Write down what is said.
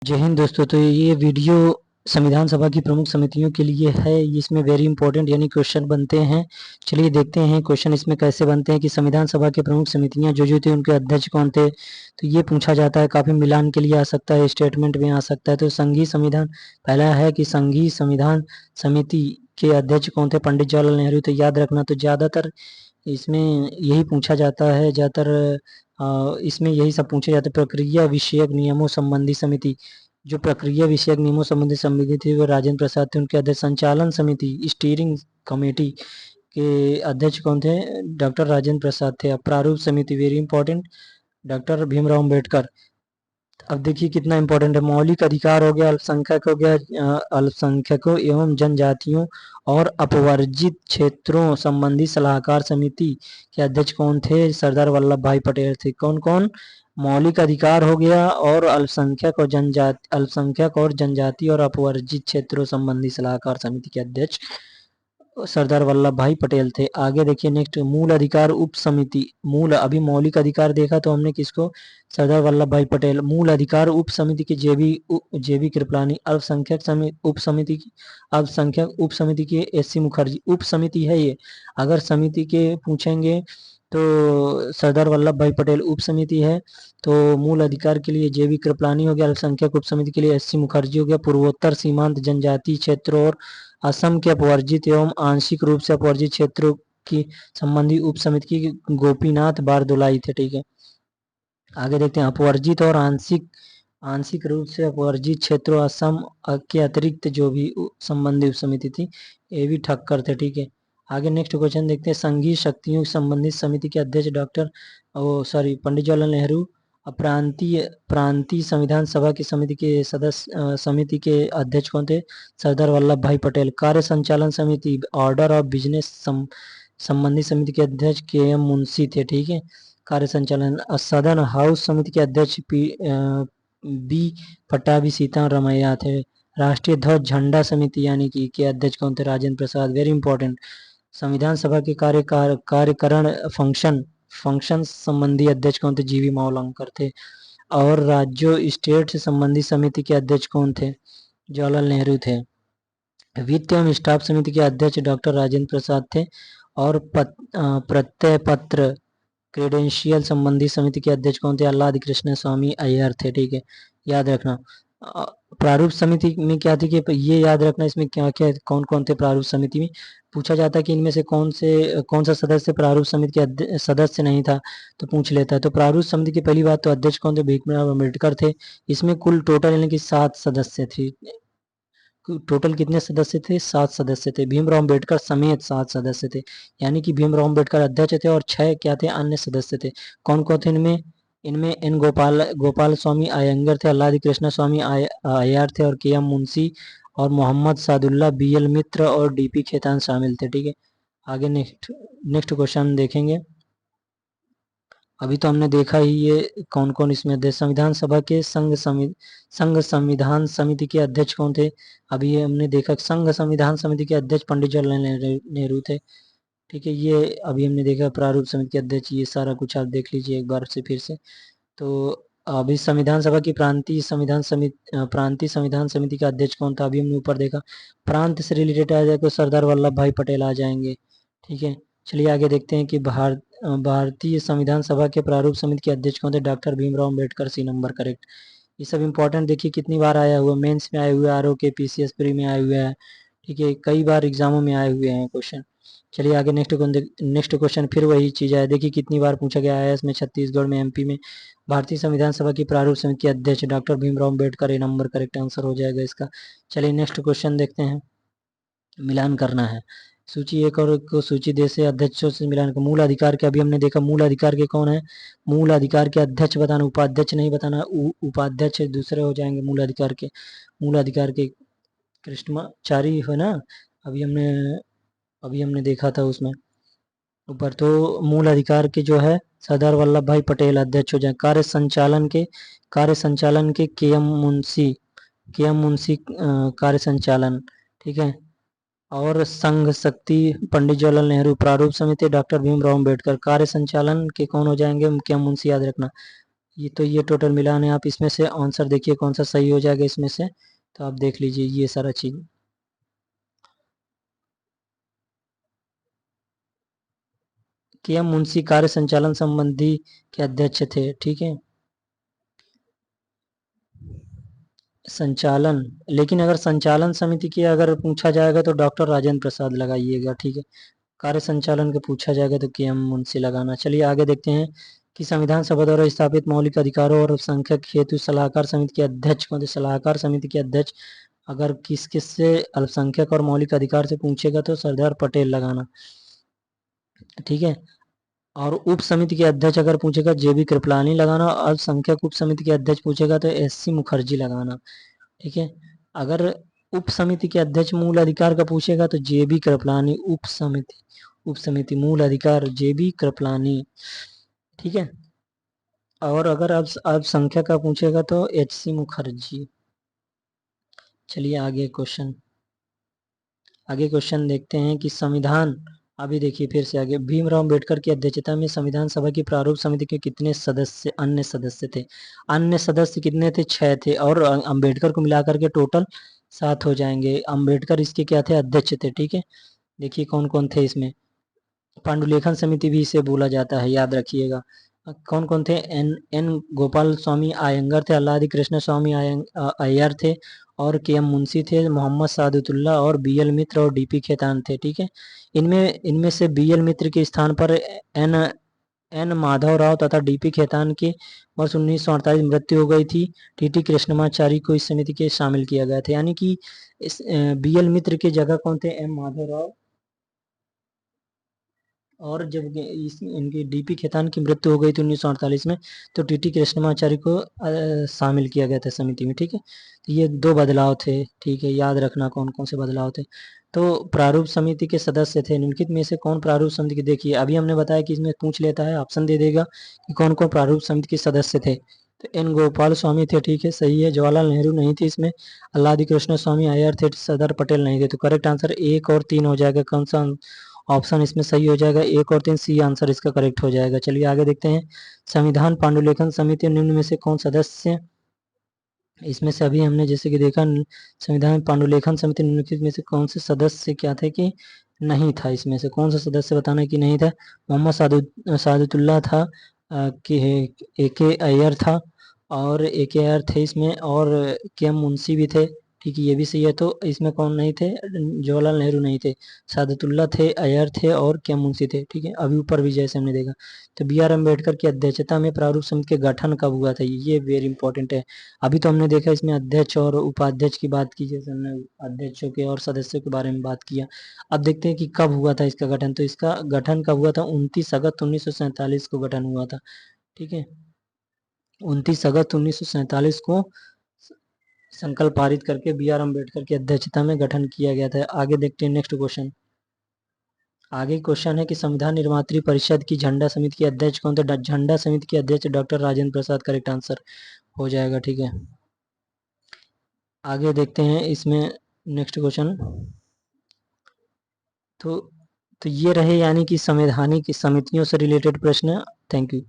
जय हिंद दोस्तों। तो ये वीडियो संविधान सभा की प्रमुख समितियों के लिए है। इसमें वेरी इंपॉर्टेंट यानी क्वेश्चन बनते हैं। चलिए देखते हैं क्वेश्चन इसमें कैसे बनते हैं कि संविधान सभा की प्रमुख समितियां जो थी उनके अध्यक्ष कौन थे। तो ये पूछा जाता है, काफी मिलान के लिए आ सकता है, स्टेटमेंट में आ सकता है। तो संघीय संविधान पहला है कि संघीय संविधान समिति के अध्यक्ष कौन थे, पंडित जवाहरलाल नेहरू। तो याद रखना, तो ज्यादातर इसमें यही पूछा जाता है, ज्यादातर इसमें यही सब पूछे जाते हैं। प्रक्रिया विषयक नियमों संबंधी समिति, जो प्रक्रिया विषयक नियमों संबंधी समिति थी वो राजेंद्र प्रसाद थे, उनके अध्यक्ष। संचालन समिति स्टीयरिंग कमेटी के अध्यक्ष कौन थे, डॉक्टर राजेंद्र प्रसाद थे। अब प्रारूप समिति very important, doctor Bhimrao Ambedkar. अब देखिए कितना इंपॉर्टेंट है। मौलिक अधिकार हो गया, अल्पसंख्यक हो गया, अल्पसंख्यकों एवं जनजातियों और अपवर्जित क्षेत्रों संबंधी सलाहकार समिति के अध्यक्ष कौन थे, सरदार वल्लभ भाई पटेल थे। कौन कौन, मौलिक अधिकार हो गया और अल्पसंख्यक और जनजाति और अपवर्जित क्षेत्रों संबंधी सलाहकार समिति के अध्यक्ष सरदार वल्लभ भाई पटेल थे। आगे देखिए नेक्स्ट, मूल अधिकार उप समिति। मूल, अभी मौलिक अधिकार देखा तो हमने किसको, सरदार वल्लभ भाई पटेल। मूल अधिकार उप समिति के जेबी कृपलानी। अल्पसंख्यक उप समिति की, अल्पसंख्यक उप समिति के एस.सी. मुखर्जी। उप समिति है ये, अगर समिति के पूछेंगे तो सरदार वल्लभ भाई पटेल उप समिति है। तो मूल अधिकार के लिए जेबी कृपलानी हो गया, अल्पसंख्यक उप समिति के लिए एस.सी. मुखर्जी हो गया। पूर्वोत्तर सीमांत जनजातीय क्षेत्रों और असम के अपवर्जित एवं आंशिक रूप से अपवर्जित क्षेत्रों की संबंधी उप समिति की गोपीनाथ बारदोलाई थे। ठीक है, आगे देखते हैं। अपवर्जित और आंशिक रूप से अपवर्जित क्षेत्रों असम के अतिरिक्त जो भी संबंधी उप समिति थी, ये भी ठक्कर थे। ठीक है, आगे नेक्स्ट क्वेश्चन देखते हैं। संघीय शक्तियों संबंधित समिति के अध्यक्ष पंडित जवाहरलाल नेहरू। प्रांतीय संविधान सभा की समिति के सदस्य, समिति के अध्यक्ष कौन थे, सरदार वल्लभ भाई पटेल। कार्य संचालन समिति, ऑर्डर ऑफ बिजनेस संबंधी समिति के अध्यक्ष के.एम. मुंशी थे। ठीक है, कार्य संचालन। सदन हाउस समिति के अध्यक्ष बी पट्टाभी सीतारमैया थे। राष्ट्रीय ध्वज झंडा समिति यानी कि के अध्यक्ष कौन थे, राजेंद्र प्रसाद। Very important. संविधान सभा के कार्यकरण फंक्शन संबंधी अध्यक्ष कौन थे, जीवी मावलंकर थे। और राज्यों स्टेट से संबंधी समिति के अध्यक्ष कौन थे, जवाहरलाल नेहरू थे। वित्त एवं स्टाफ समिति के अध्यक्ष डॉक्टर राजेंद्र प्रसाद थे। और प्रत्यय पत्र क्रेडेंशियल संबंधी समिति के अध्यक्ष कौन थे, अल्लादी कृष्ण स्वामी अय्यर थे। ठीक है, याद रखना। प्रारूप समिति में क्या थी कि ये याद रखना, इसमें क्या क्या कौन कौन थे प्रारूप समिति में। पूछा जाता है कि इनमें से कौन सा सदस्य प्रारूप समिति के सदस्य नहीं था, तो पूछ लेता है। तो प्रारूप समिति की पहली बात तो अध्यक्ष कौन थे, भीमराव अम्बेडकर थे। इसमें कुल टोटल यानी कि 7 सदस्य थे। टोटल कितने सदस्य थे, 7 सदस्य थे। भीमराव अम्बेडकर समेत 7 सदस्य थे, यानी कि भीमराव अम्बेडकर अध्यक्ष थे और 6 क्या थे, अन्य सदस्य थे। कौन कौन थे इनमें, एन गोपाल स्वामी अयंगर थे, अल्लादी कृष्ण स्वामी अय्यर थे, और के.एम. मुंशी और मोहम्मद सादुल्ला, बी.एल. मित्र और डी.पी. खेतान शामिल थे। ठीक है, आगे नेक्स्ट क्वेश्चन देखेंगे। अभी तो हमने देखा ही ये कौन कौन इसमें अध्यक्ष। संविधान सभा के संघ संविधान समिति के अध्यक्ष कौन थे, अभी ये हमने देखा। संघ संविधान समिति के अध्यक्ष पंडित जवाहरलाल नेहरू थे। ठीक है, ये अभी हमने देखा। प्रारूप समिति के अध्यक्ष, ये सारा कुछ आप देख लीजिए एक बार से फिर से। तो अभी संविधान सभा की प्रांतीय संविधान समिति का अध्यक्ष कौन था, अभी हमने ऊपर देखा। प्रांत से रिलेटेड आ जाए तो सरदार वल्लभ भाई पटेल आ जाएंगे। ठीक है, चलिए आगे देखते हैं कि भारतीय संविधान सभा के प्रारूप समिति के अध्यक्ष कौन थे, doctor Bhimrao Ambedkar. C number correct. ये सब इंपॉर्टेंट देखिए कितनी बार आया हुआ, मेंस में आए हुए, आरओ के पीसीएस प्री में आए हुए हैं। ठीक है, कई बार एग्जामों में आए हुए हैं क्वेश्चन। चलिए आगे नेक्स्ट क्वेश्चन फिर वही चीज है। देखिए कितनी बार पूछा गया है इसमें, छत्तीसगढ़ में, एमपी में। भारतीय संविधान सभा की प्रारूप समिति के अध्यक्ष डॉक्टर भीमराव अम्बेडकर। ये नंबर करेक्ट आंसर हो जाएगा इसका। चलिए नेक्स्ट क्वेश्चन देखते हैं, मिलान करना है। सूची एक और को सूची दे से अध्यक्षों से मिलान का। मूल अधिकार के अभी हमने देखा, मूल अधिकार के कौन है, मूल अधिकार के अध्यक्ष बताना, उपाध्यक्ष नहीं बताना। उपाध्यक्ष दूसरे हो जाएंगे मूल अधिकार के कृष्णमाचारी है ना, अभी हमने देखा था उसमें ऊपर। तो मूल अधिकार के जो है सरदार वल्लभ भाई पटेल अध्यक्ष हो जाए। कार्य संचालन के के एम मुंशी कार्य संचालन। ठीक है, और संघ शक्ति पंडित जवाहरलाल नेहरू। प्रारूप समिति डॉक्टर भीमराव अम्बेडकर। कार्य संचालन के कौन हो जाएंगे, के एम मुंशी, याद रखना। ये टोटल मिलान है। आप इसमें से आंसर देखिए कौन सा सही हो जाएगा इसमें से, तो आप देख लीजिए ये सारा चीज। कि हम मुंशी कार्य संचालन संबंधी के अध्यक्ष थे, ठीक है। संचालन, लेकिन अगर संचालन समिति की अगर पूछा जाएगा तो डॉक्टर राजेंद्र प्रसाद लगाइएगा, ठीक है। कार्य संचालन के पूछा जाएगा तो के एम मुंशी लगाना। चलिए आगे देखते हैं कि संविधान सभा द्वारा स्थापित मौलिक अधिकारों और अल्पसंख्यक हेतु सलाहकार समिति के अध्यक्ष कौन थे। सलाहकार समिति के अध्यक्ष अगर किस किस से अल्पसंख्यक और मौलिक अधिकार से पूछेगा तो सरदार पटेल लगाना, ठीक है। और उप समिति के अध्यक्ष अगर पूछेगा जेबी कृपलानी लगाना, और अल्पसंख्यक उप समिति के अध्यक्ष पूछेगा तो एससी मुखर्जी लगाना, ठीक है। अगर उप समिति के अध्यक्ष मूल अधिकार का पूछेगा तो जेबी कृपलानी। उप समिति मूल अधिकार जेबी कृपलानी, ठीक है। और अगर अल्पसंख्यक का पूछेगा तो एचसी मुखर्जी। चलिए आगे क्वेश्चन देखते हैं कि संविधान, अभी देखिए फिर से आगे, भीमराव अंबेडकर की अध्यक्षता में संविधान सभा की प्रारूप समिति के कितने सदस्य अन्य सदस्य थे। अन्य सदस्य कितने थे, 6 थे, और अंबेडकर को मिलाकर के टोटल 7 हो जाएंगे। अंबेडकर इसके क्या थे, अध्यक्ष थे, ठीक है। देखिए कौन कौन थे इसमें। पांडुलेखन समिति भी इसे बोला जाता है, याद रखिएगा। कौन कौन थे, एन एन गोपाल स्वामी अयंगर थे, अल्लादी कृष्ण स्वामी अय्यर थे, और के एम मुंशी थे, मोहम्मद सादुल्लाह और बी एल मित्र और डीपी खेतान थे, ठीक है। इनमें से बी एल मित्र के स्थान पर एन एन माधव राव तथा डीपी खेतान की वर्ष 1948 मृत्यु हो गई थी। टीटी कृष्णमाचारी को इस समिति के शामिल किया गया था, यानी कि इस बी एल मित्र की जगह कौन थे, एम माधव राव, और जब इनकी डीपी खेतान की मृत्यु हो गई थी 1948 में, तो टीटी कृष्णमाचारी को शामिल किया गया था समिति में, ठीक है। तो ये 2 बदलाव थे, ठीक है, याद रखना कौन कौन से बदलाव थे। तो प्रारूप समिति के सदस्य थे निम्नलिखित में से कौन प्रारूप समिति के, देखिए अभी हमने बताया कि इसमें पूछ लेता है, ऑप्शन दे देगा कि कौन कौन प्रारूप समिति के सदस्य थे। तो एन गोपाल स्वामी थे, ठीक है, सही है। जवाहरलाल नेहरू नहीं थे इसमें। अल्लादी कृष्ण स्वामी अय्यर थे, सरदार पटेल नहीं थे। तो करेक्ट आंसर 1 और 3 हो जाएगा। कौन सा ऑप्शन इसमें सही हो जाएगा, 1 और 3 सी आंसर इसका करेक्ट हो जाएगा। चलिए आगे देखते हैं। संविधान पांडुलेखन समिति निम्न में से कौन सदस्य, इसमें से अभी हमने जैसे कि देखा, संविधान पांडुलेखन समिति निम्नलिखित में से कौन से सदस्य क्या थे कि नहीं था। इसमें से कौन सा सदस्य बताना कि नहीं था। मोहम्मद सादुल्लाह था, कि ए के अय्यर था, और ए के अय्यर थे इसमें, और के एम मुंशी भी थे, ठीक है, ये भी सही है। तो इसमें कौन नहीं थे, जवाहरलाल नेहरू नहीं थे। सादतुल्लाह थे, अय्यर थे, और के एम मुंशी थे, ठीक है। अभी ऊपर भी जैसे हमने देखा। तो बी आर अम्बेडकर की अध्यक्षता में प्रारूप समिति के गठन कब हुआ था, ये वेरी इंपॉर्टेंट है। अभी तो हमने देखा इसमें अध्यक्ष और उपाध्यक्ष की बात की, जैसे हमने अध्यक्षों के और सदस्यों के बारे में बात किया। अब देखते हैं कि कब हुआ था इसका गठन। तो इसका गठन कब हुआ था, 29 अगस्त 1947 को गठन हुआ था, ठीक है। 29 अगस्त 1947 को संकल्प पारित करके बी आर अम्बेडकर की अध्यक्षता में गठन किया गया था। आगे देखते हैं नेक्स्ट क्वेश्चन। आगे क्वेश्चन है कि संविधान निर्मात्री परिषद की झंडा समिति के अध्यक्ष कौन थे। झंडा समिति के अध्यक्ष doctor Rajendra Prasad, correct answer हो जाएगा, ठीक है। आगे देखते हैं इसमें नेक्स्ट क्वेश्चन। तो ये रहे यानी कि संवैधानिक समितियों से रिलेटेड प्रश्न। Thank you.